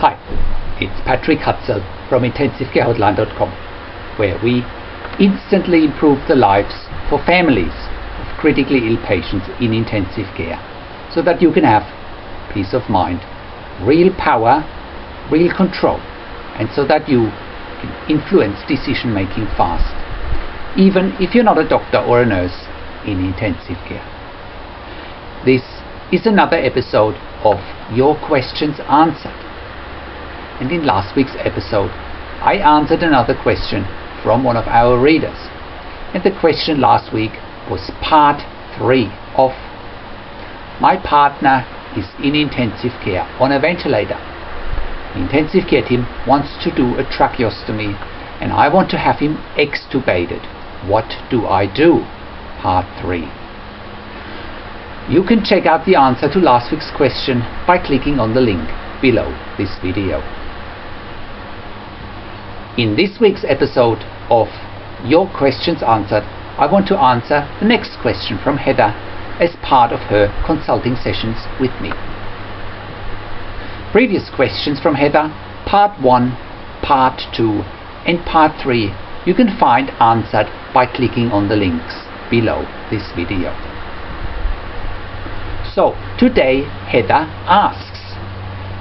Hi, it's Patrick Hutzel from IntensiveCareHotline.com, where we instantly improve the lives for families of critically ill patients in intensive care, so that you can have peace of mind, real power, real control, and so that you can influence decision making fast, even if you're not a doctor or a nurse in intensive care. This is another episode of Your Questions Answered. And in last week's episode, I answered another question from one of our readers. And the question last week was part 3 of: my partner is in intensive care on a ventilator. The intensive care team wants to do a tracheostomy and I want to have him extubated. What do I do? Part 3. You can check out the answer to last week's question by clicking on the link below this video. In this week's episode of Your Questions Answered, I want to answer the next question from Heather as part of her consulting sessions with me. Previous questions from Heather, part 1, part 2 and part 3 you can find answered by clicking on the links below this video. So today Heather asks,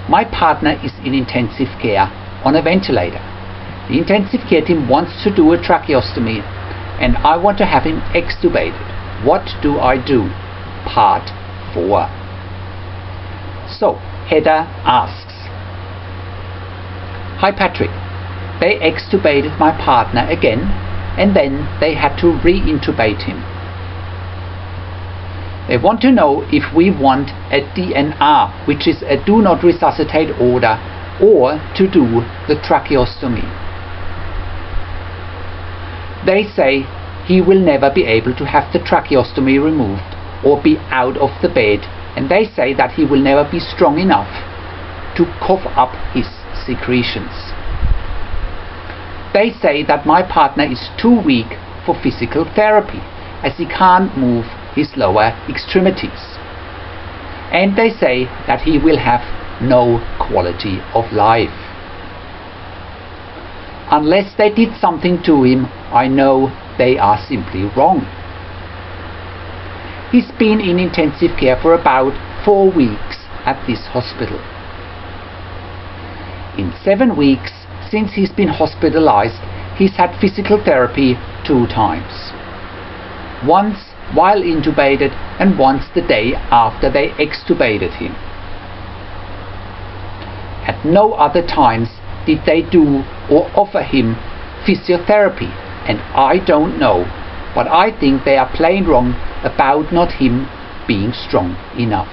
my partner is in intensive care on a ventilator. The intensive care team wants to do a tracheostomy and I want to have him extubated. What do I do? Part 4. So Heather asks, hi Patrick, they extubated my partner again and then they had to re-intubate him. They want to know if we want a DNR, which is a do not resuscitate order, or to do the tracheostomy. They say he will never be able to have the tracheostomy removed or be out of the bed, and they say that he will never be strong enough to cough up his secretions. They say that my partner is too weak for physical therapy as he can't move his lower extremities, and they say that he will have no quality of life. Unless they did something to him, I know they are simply wrong. He's been in intensive care for about 4 weeks at this hospital. In 7 weeks since he's been hospitalized, he's had physical therapy 2 times. Once while intubated and once the day after they extubated him. At no other times did they do or offer him physiotherapy, and I don't know, but I think they are plain wrong about not him being strong enough.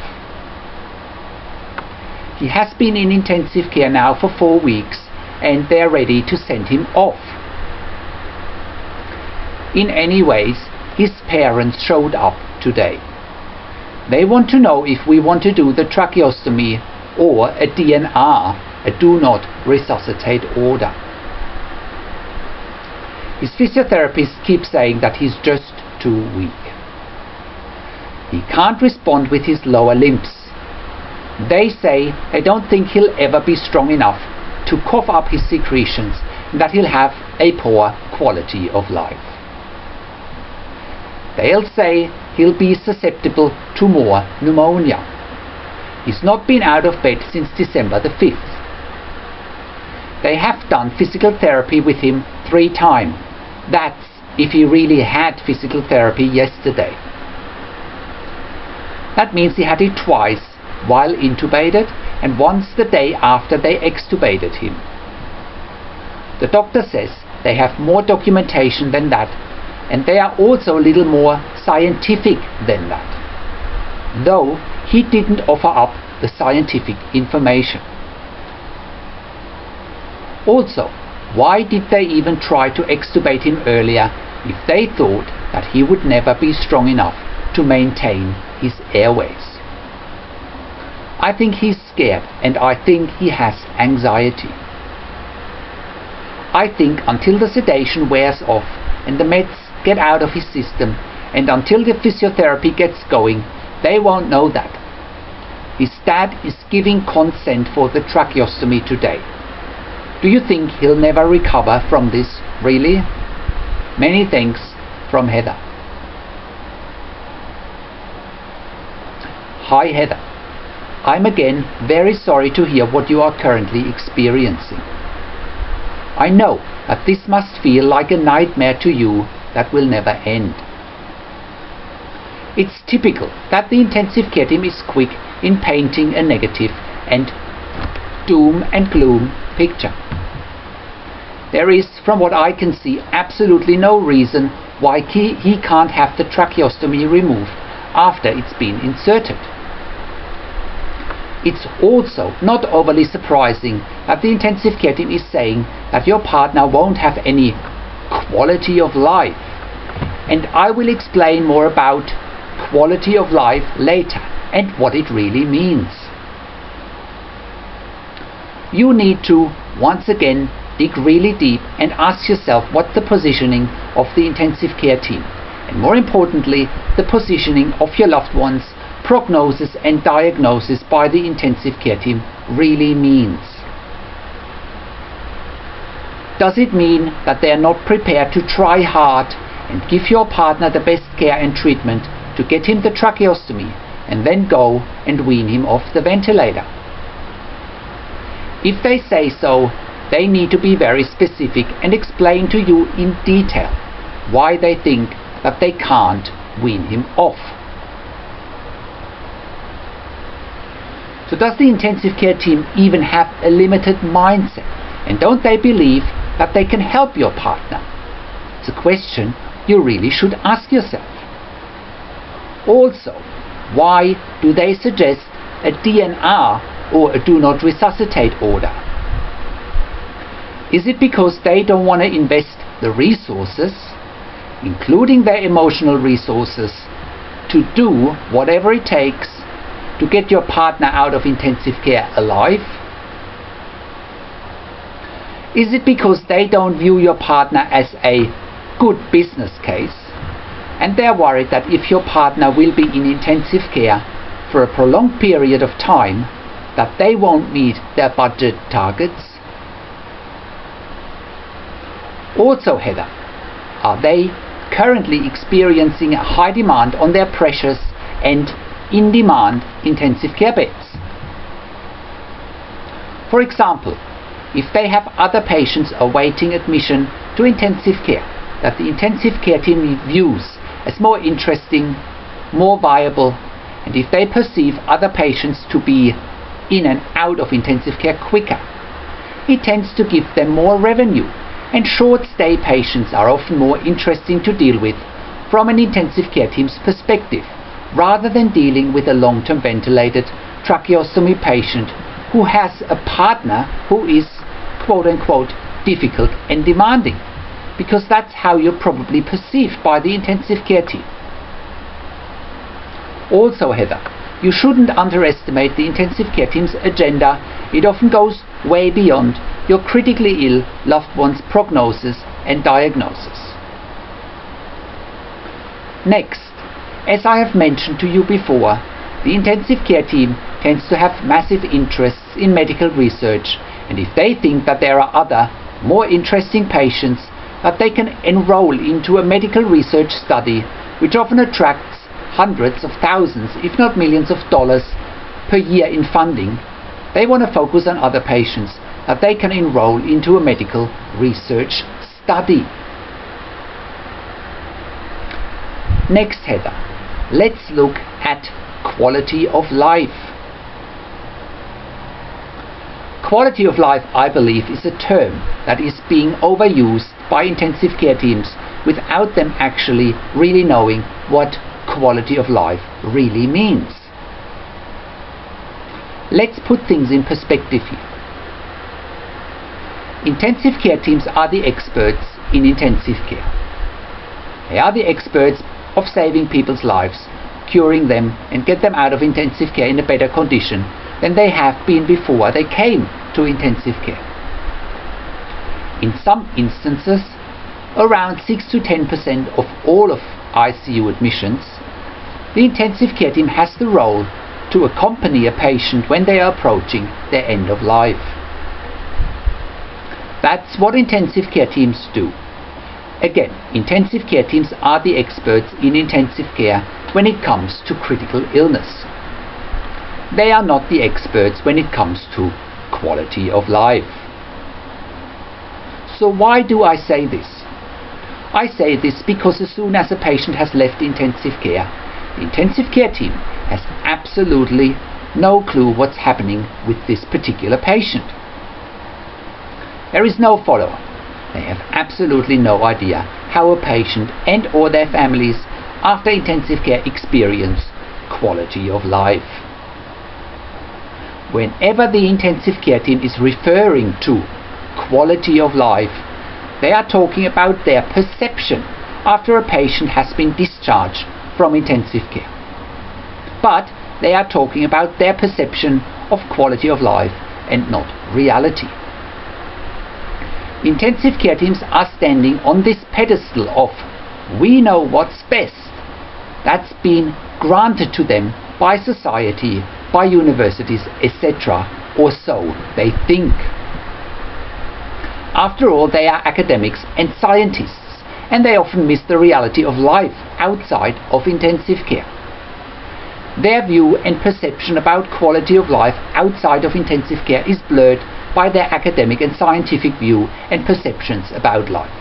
He has been in intensive care now for 4 weeks and they are ready to send him off. In any ways, his parents showed up today. They want to know if we want to do the tracheostomy or a DNR, a do not resuscitate order. His physiotherapist keeps saying that he's just too weak. He can't respond with his lower limbs. They say they don't think he'll ever be strong enough to cough up his secretions and that he'll have a poor quality of life. They'll say he'll be susceptible to more pneumonia. He's not been out of bed since December the 5th. They have done physical therapy with him 3 times. That's if he really had physical therapy yesterday. That means he had it twice while intubated and once the day after they extubated him. The doctor says they have more documentation than that, and they are also a little more scientific than that, though he didn't offer up the scientific information. Also, why did they even try to extubate him earlier if they thought that he would never be strong enough to maintain his airways? I think he's scared and I think he has anxiety. I think until the sedation wears off and the meds get out of his system and until the physiotherapy gets going, they won't know that. his dad is giving consent for the tracheostomy today. Do you think he'll never recover from this, really? Many thanks from Heather. Hi Heather. I'm again very sorry to hear what you are currently experiencing. I know that this must feel like a nightmare to you that will never end. It's typical that the intensive care team is quick in painting a negative and doom and gloom picture. There is, from what I can see, absolutely no reason why he can't have the tracheostomy removed after it's been inserted. It's also not overly surprising that the intensive care team is saying that your partner won't have any quality of life. And I will explain more about quality of life later and what it really means. You need to, once again, dig really deep and ask yourself what the positioning of the intensive care team, and more importantly, the positioning of your loved ones, prognosis and diagnosis by the intensive care team really means. Does it mean that they are not prepared to try hard and give your partner the best care and treatment to get him the tracheostomy and then go and wean him off the ventilator? If they say so, they need to be very specific and explain to you in detail why they think that they can't wean him off. So does the intensive care team even have a limited mindset? And don't they believe that they can help your partner? It's a question you really should ask yourself. Also, why do they suggest a DNR or a do not resuscitate order? Is it because they don't want to invest the resources, including their emotional resources, to do whatever it takes to get your partner out of intensive care alive? Is it because they don't view your partner as a good business case, and they're worried that if your partner will be in intensive care for a prolonged period of time, that they won't meet their budget targets? Also, Heather, are they currently experiencing a high demand on their precious and in-demand intensive care beds? For example, if they have other patients awaiting admission to intensive care that the intensive care team views as more interesting, more viable, and if they perceive other patients to be in and out of intensive care quicker, it tends to give them more revenue, and short-stay patients are often more interesting to deal with from an intensive care team's perspective, rather than dealing with a long-term ventilated tracheostomy patient who has a partner who is quote-unquote difficult and demanding, because that's how you're probably perceived by the intensive care team. Also, Heather, you shouldn't underestimate the intensive care team's agenda. It often goes way beyond your critically ill loved one's prognosis and diagnosis. Next, as I have mentioned to you before, the intensive care team tends to have massive interests in medical research, and if they think that there are other, more interesting patients that they can enroll into a medical research study, which often attracts hundreds of thousands, if not millions of dollars per year in funding, they want to focus on other patients that they can enroll into a medical research study. Next, Heather, let's look at quality of life. Quality of life, I believe, is a term that is being overused by intensive care teams without them actually really knowing what quality of life really means. Let's put things in perspective here. Intensive care teams are the experts in intensive care. They are the experts of saving people's lives, curing them, and get them out of intensive care in a better condition than they have been before they came to intensive care. In some instances, around 6 to 10% of all of ICU admissions, the intensive care team has the role to accompany a patient when they are approaching their end of life. That's what intensive care teams do. Again, intensive care teams are the experts in intensive care when it comes to critical illness. They are not the experts when it comes to quality of life. So why do I say this? I say this because as soon as a patient has left intensive care, the intensive care team has absolutely no clue what's happening with this particular patient. There is no follow-up. They have absolutely no idea how a patient and or their families after intensive care experience quality of life. Whenever the intensive care team is referring to quality of life, they are talking about their perception after a patient has been discharged from intensive care. But they are talking about their perception of quality of life and not reality. Intensive care teams are standing on this pedestal of "we know what's best." That's been granted to them by society, by universities, etc., or so they think. After all, they are academics and scientists, and they often miss the reality of life outside of intensive care. Their view and perception about quality of life outside of intensive care is blurred by their academic and scientific view and perceptions about life.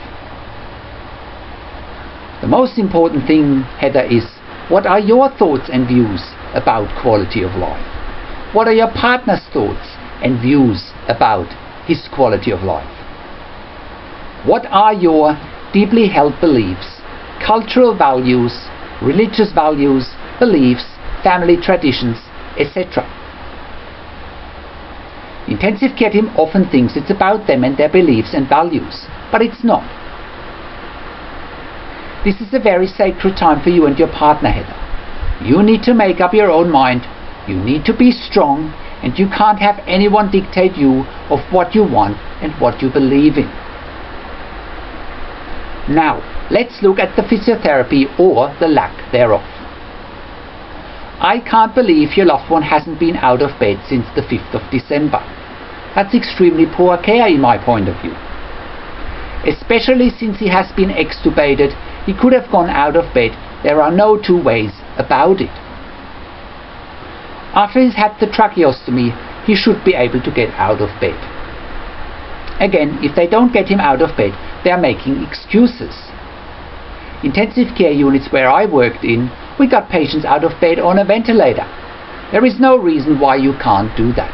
The most important thing, Heather, is what are your thoughts and views about quality of life? What are your partner's thoughts and views about his quality of life? What are your deeply held beliefs, cultural values, religious values, beliefs, family traditions, etc.? Intensive care team often thinks it's about them and their beliefs and values, but it's not. This is a very sacred time for you and your partner, Heather. You need to make up your own mind, you need to be strong, and you can't have anyone dictate you of what you want and what you believe in. Now, let's look at the physiotherapy or the lack thereof. I can't believe your loved one hasn't been out of bed since the 5th of December. That's extremely poor care in my point of view. Especially since he has been extubated, he could have gone out of bed. There are no two ways about it. After he's had the tracheostomy, he should be able to get out of bed. Again, if they don't get him out of bed, they are making excuses. Intensive care units where I worked in, we got patients out of bed on a ventilator. There is no reason why you can't do that.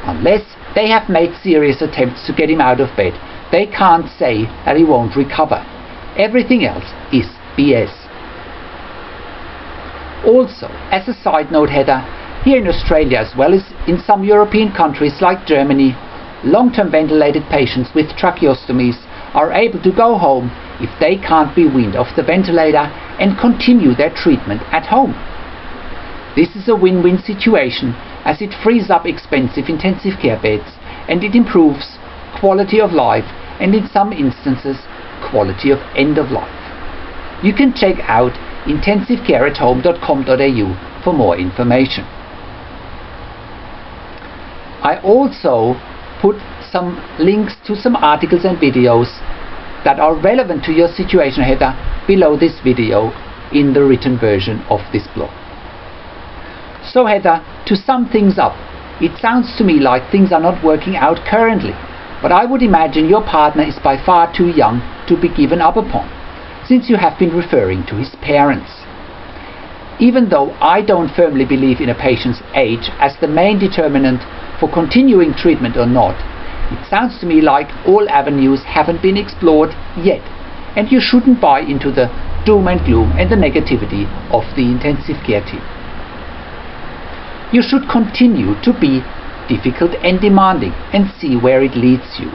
Unless they have made serious attempts to get him out of bed, they can't say that he won't recover. Everything else is BS. Also, as a side note, Heather, here in Australia as well as in some European countries like Germany, long-term ventilated patients with tracheostomies are able to go home if they can't be weaned off the ventilator and continue their treatment at home. This is a win-win situation as it frees up expensive intensive care beds and it improves quality of life and in some instances quality of end of life. You can check out intensivecareathome.com.au for more information. I also put some links to some articles and videos that are relevant to your situation, Heather, below this video in the written version of this blog. So Heather, to sum things up, it sounds to me like things are not working out currently, but I would imagine your partner is by far too young to be given up upon, since you have been referring to his parents. Even though I don't firmly believe in a patient's age as the main determinant for continuing treatment or not, it sounds to me like all avenues haven't been explored yet, and you shouldn't buy into the doom and gloom and the negativity of the intensive care team. You should continue to be difficult and demanding and see where it leads you.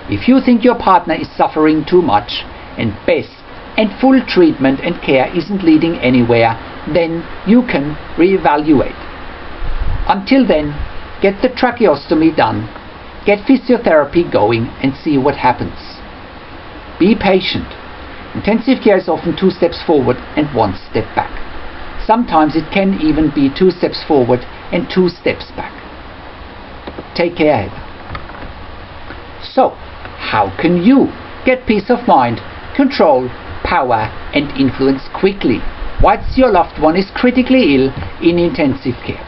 If you think your partner is suffering too much and best and full treatment and care isn't leading anywhere, then you can reevaluate. Until then, get the tracheostomy done, get physiotherapy going and see what happens. Be patient. Intensive care is often 2 steps forward and 1 step back. Sometimes it can even be 2 steps forward and 2 steps back. Take care, Heather. So, how can you get peace of mind, control, power and influence quickly whilst your loved one is critically ill in intensive care?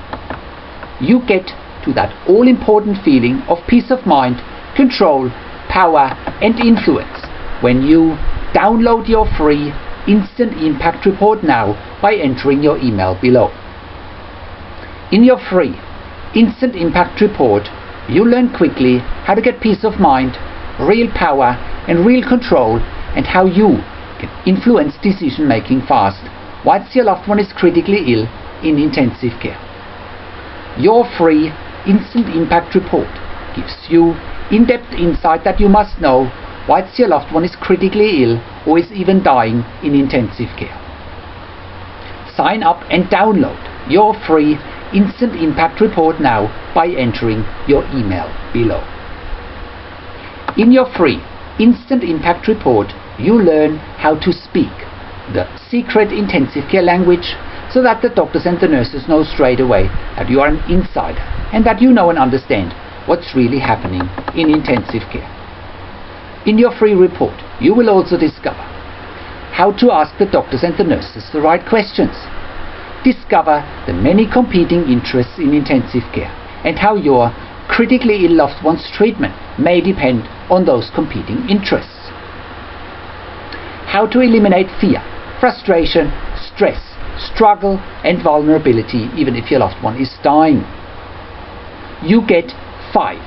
You get to that all-important feeling of peace of mind, control, power and influence when you download your free Instant Impact Report now by entering your email below. In your free Instant Impact Report, you learn quickly how to get peace of mind, real power and real control, and how you can influence decision making fast whilst your loved one is critically ill in intensive care. Your free Instant Impact Report gives you in-depth insight that you must know whilst your loved one is critically ill or is even dying in intensive care. Sign up and download your free Instant Impact Report now by entering your email below. In your free Instant Impact Report, you learn how to speak the secret intensive care language so that the doctors and the nurses know straight away that you are an insider and that you know and understand what's really happening in intensive care. In your free report, you will also discover how to ask the doctors and the nurses the right questions, discover the many competing interests in intensive care, and how your critically ill loved one's treatment may depend on those competing interests. How to eliminate fear, frustration, stress, struggle and vulnerability even if your loved one is dying. You get 5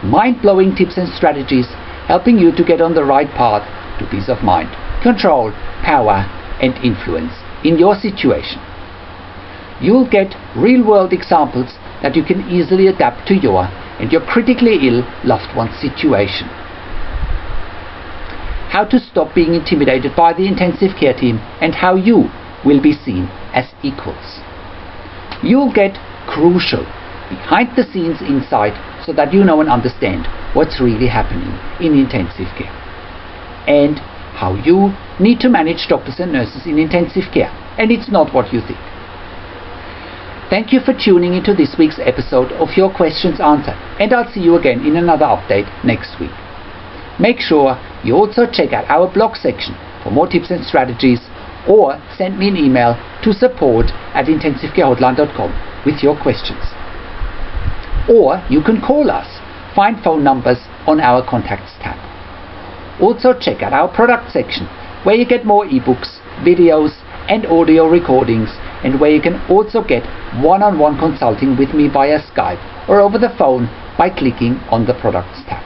mind-blowing tips and strategies helping you to get on the right path to peace of mind, control, power and influence in your situation. You'll get real-world examples that you can easily adapt to your and your critically ill loved one's situation. How to stop being intimidated by the intensive care team and how you will be seen as equals. You'll get crucial behind-the-scenes insight so that you know and understand what's really happening in intensive care, and how you need to manage doctors and nurses in intensive care, and it's not what you think. Thank you for tuning into this week's episode of Your Questions Answered, and I'll see you again in another update next week. Make sure you also check out our blog section for more tips and strategies, or send me an email to support@intensivecarehotline.com with your questions. Or you can call us. Find phone numbers on our Contacts tab. Also check out our product section where you get more ebooks, videos and audio recordings, and where you can also get one-on-one consulting with me via Skype or over the phone by clicking on the Products tab.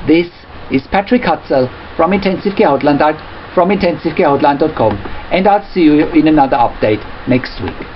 This is Patrick Hutzel from intensivecarehotline.com, and I'll see you in another update next week.